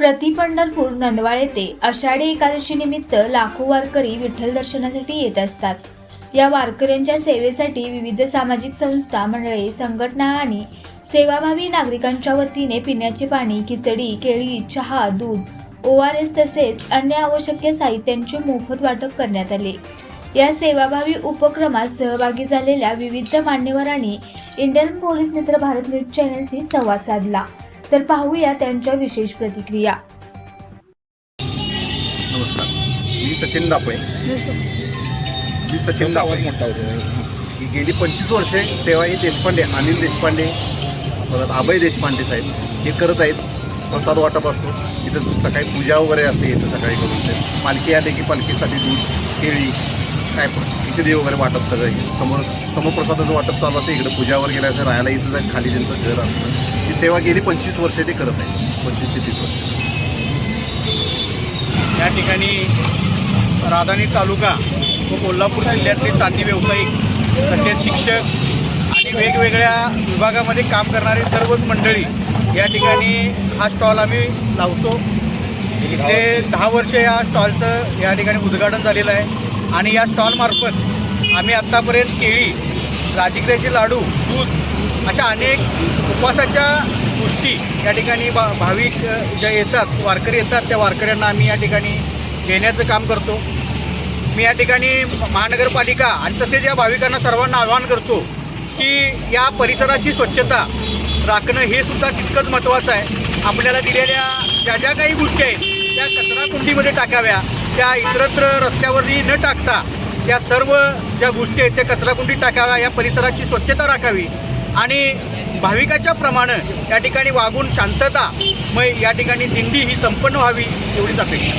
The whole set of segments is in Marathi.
प्रति पंढरपूर नंदवाळ येथे आषाढी एकादशी निमित्त लाखो वारकरी विठ्ठल दर्शनासाठी येत असतात. या वारकऱ्यांच्या सेवेसाठी विविध सामाजिक संस्था, मंडळे, संघटना आणि सेवाभावी नागरिकांच्या वतीने पिण्याचे पाणी, खिचडी, केळी, चहा, दूध, ORS तसेच अन्य आवश्यक साहित्यांचे मोफत वाटप करण्यात आले. या सेवाभावी उपक्रमात सहभागी झालेल्या विविध मान्यवरांनी इंडियन पोलीस मित्र भारत न्यूज चॅनलशी संवाद साधला. तर पाहूया त्यांच्या विशेष प्रतिक्रिया. नमस्कार, मी सचिन दापळे. आवाज मोठा होतो. गेली 25 वर्षे सेवा ही देशपांडे, अनिल देशपांडे, परत अभय देशपांडे साहेब हे करत आहेत. प्रसाद वाटप असतो इथं, सकाळी पूजा वगैरे असते इथं सकाळी करून. पालखी आले की पालखीसाठी दूध, केळी, काय खिचडी वगैरे वाटप सगळं समोर प्रसादाचं वाटप चालू असतं. इकडं पूजावर गेल्याचं राहायला इथं जाईल, खाली त्यांचं घर असतं. ही सेवा गेली 25 वर्षे ते करत आहेत, 25 ते 30 वर्ष. या ठिकाणी राधानी तालुका व कोल्हापूर जिल्ह्यातले चांदी व्यावसायिक, तसेच शिक्षक आणि वेगवेगळ्या विभागामध्ये काम करणारे सर्वच मंडळी या ठिकाणी हा स्टॉल आम्ही लावतो. इथले 10 वर्ष या स्टॉलचं या ठिकाणी उद्घाटन झालेलं आहे आणि या स्टॉलमार्फत आम्ही आत्तापर्यंत केळी, राजगिऱ्याचे लाडू, दूध अशा अनेक उपवासाच्या गोष्टी या ठिकाणी भाविक ज्या येतात, वारकरी येतात, त्या वारकऱ्यांना आम्ही या ठिकाणी देण्याचं काम करतो. मी या ठिकाणी महानगरपालिका आणि तसेच या भाविकांना सर्वांना आवाहन करतो की या परिसराची स्वच्छता राखणं हे सुद्धा तितकंच महत्त्वाचं आहे. आपल्याला दिलेल्या ज्या काही गोष्टी आहेत त्या कचरा कुंडीमध्ये टाकाव्या, त्या इतरत्र रस्त्यावरही न टाकता त्या सर्व ज्या गोष्टी आहेत त्या कचराकुंडीत टाकाव्या. या परिसराची स्वच्छता राखावी आणि भाविकाच्या प्रमाणे या ठिकाणी वागून शांतता मग या ठिकाणी दिंडी ही संपन्न व्हावी एवढीच अपेक्षा.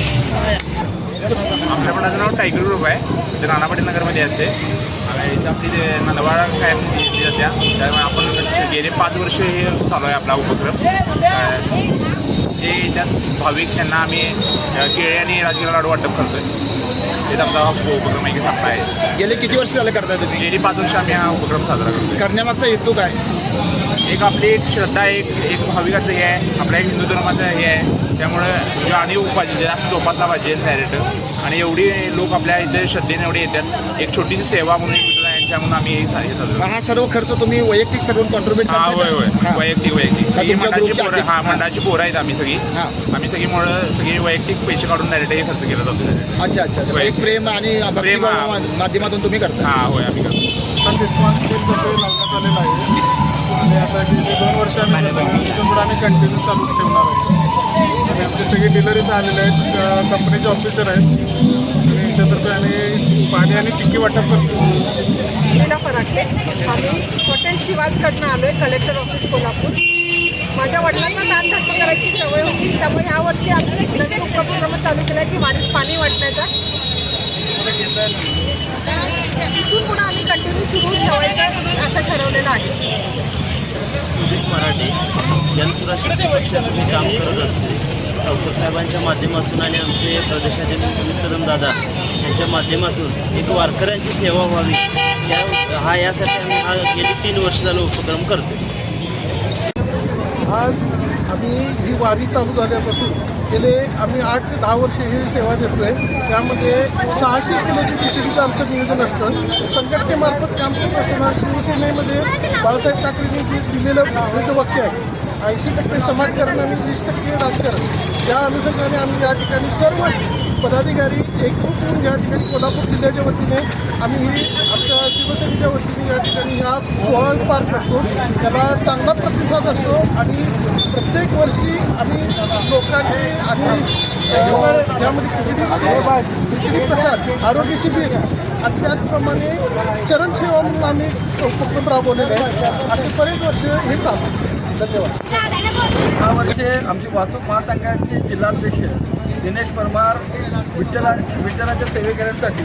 आपल्या पणाचं नाव टायगर ग्रुप आहे. ते राणापाटी नगरमध्ये असते आणि इथं आपली नंदवाळा कायम दिली जात्या. त्यामुळे आपण गेले 5 वर्ष हे चालू आहे आपला उपक्रम. हे त्यात भाविक यांना आम्ही केळी आणि राजगिरा लाडू वाटप करतो आहे. तेच आपला उपक्रम आहे की चांगला आहे. गेले किती वर्ष झाले करताय तुम्ही? गेली 5 वर्ष आम्ही हा उपक्रम साजरा करतो. करण्यामागचा हेतू काय? एक आपली एक श्रद्धा, एक भाविकाचं हे आहे, आपल्या एक हिंदू धर्माचं हे आहे. त्यामुळं आणि उपाधी जास्त जोपासला पाहिजे डायरेक्ट. आणि एवढी लोक आपल्या इथे श्रद्धेने एवढे येतात. एक छोटीशी सेवा म्हणून त्यामुळे आम्ही हे साजरा. हा सर्व खर्च तुम्ही वैयक्तिक सर्व कॉन्ट्रीब्युट? हा, होय वैयक्तिक सगळी मंडळाची पोरं. हा, मंडळाची पोरं आहेत आम्ही सगळी. आम्ही सगळी वैयक्तिक पैसे काढून डायरेक्ट हे खर्च केला जातो. अच्छा. एक प्रेम आणि माध्यमातून तुम्ही करता? हा, होय आम्ही करतो. रिस्पॉन्स लावण्यात आलेला आहे आणि आता गेली 2 वर्ष आम्ही कंटिन्यू चालू ठेवणार आहोत. आणि आमचे सगळे डीलर इथं आलेले आहेत, कंपनीचे ऑफिसर आहेत आणि याच्यातर्फे आम्ही पाणी आणि चिक्की वाटप करतो. फराटे आम्ही हॉटेल शिवाजकडनं आलो आहे, कलेक्टर ऑफिस कोल्हापूर. माझ्या वडिलांना दानधर्म करायची सवय होती, त्यामुळे ह्या वर्षी आम्ही नवीन उपक्रम चालू केला आहे की वारीत पाणी वाटण्याचा. तिथून पुढे आम्ही कंटिन्यू सुरू ठेवायचं असं ठरवलेलं आहे. मराठी जनसुरक्षा पक्षाचं काम करत असते. डॉक्टर साहेबांच्या माध्यमातून आणि आमचे प्रदेशातील सुमित कदम दादा यांच्या माध्यमातून एक वारकऱ्यांची सेवा व्हावी यासाठी आम्ही हा गेली 3 वर्ष झालं उपक्रम करतो. आज आम्ही ही वारी चालू झाल्यापासून गेले आम्ही 8 ते 10 वर्ष ही सेवा देतो आहे. त्यामध्ये 600 किलोची खिचडीचं आमचं नियोजन असतं. संघटनेमार्फत आमचं प्रश्न शिवसेनेमध्ये बाळासाहेब ठाकरेंनी दिलेलं वृद्धवाक्य आहे, 80% समाजकारण आणि 20% राजकारण. या अनुषंगाने आम्ही या ठिकाणी सर्व पदाधिकारी एकत्रित होऊन या ठिकाणी कोल्हापूर जिल्ह्याच्या वतीने आम्ही ही आमच्या शिवसेनेच्या वतीने या ठिकाणी हा सोहळा पार करतो. त्याला चांगला प्रतिसाद असतो आणि प्रत्येक वर्षी आम्ही लोकांनी आणि यामध्ये खिचडी प्रसाद, आरोग्य शिबिर आणि त्याचप्रमाणे चरणसेवा म्हणून आम्ही उपक्रम राबवलेले आहे. असे बरेच वर्ष हे चालू. धन्यवाद. 10 वर्षे आमची वाहतूक महासंघाचे जिल्हाध्यक्ष दिनेश परमार विठ्ठलाच्या सेवेकऱ्यांसाठी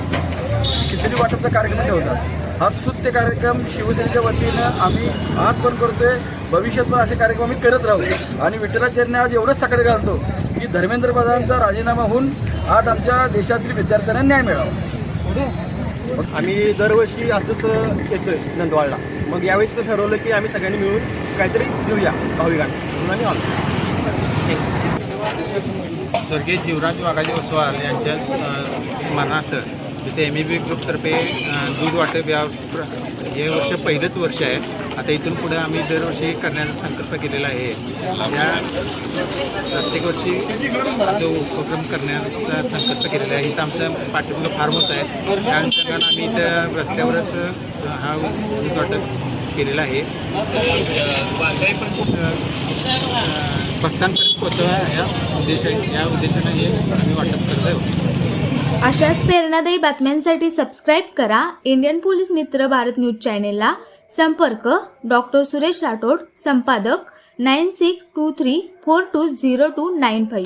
खिचडी वाटपचा कार्यक्रम ठेवतात. हा स्तुत्य कार्यक्रम शिवसेनेच्या वतीनं आम्ही आज पण करतोय, भविष्यात पण असे कार्यक्रम आम्ही करत राहू. आणि विठ्ठलाच्या चरणी आज एवढंच सकाळी घालतो की धर्मेंद्र प्रधानचा राजीनामा होऊन आज आमच्या देशातील विद्यार्थ्यांना न्याय मिळावा. आम्ही दरवर्षी असंच येतोय नंदवाळला. मग यावेळेस पण ठरवलं की आम्ही सगळ्यांनी मिळून काहीतरी देऊया भाविकांना म्हणून आम्ही आलो. स्वर्गीय जीवराज वाघाजी ओसवाल यांच्या स्मरणार्थ तिथे MEB ग्रुपतर्फे दूध वाटप हे वर्ष पहिलंच वर्ष आहे. आता इथून पुढे आम्ही दरवर्षी करण्याचा संकल्प केलेला आहे. या प्रत्येक वर्षी असं उपक्रम करण्याचा संकल्प केलेला आहे. इथं आमचं पाठीमागं फार्म हाऊस आहे. त्या अनुषंगानं आम्ही इथं रस्त्यावरच हा दूध वाटप केलेला आहे. भक्तांपर्यंत पोहोचवा या उद्देशानं हे आम्ही वाटप करत आहोत. अशाच प्रेरणादायी बातम्यांसाठी सबस्क्राईब करा इंडियन पोलीस मित्र भारत न्यूज चॅनेलला. संपर्क डॉक्टर सुरेश राठोड, संपादक 9623420295.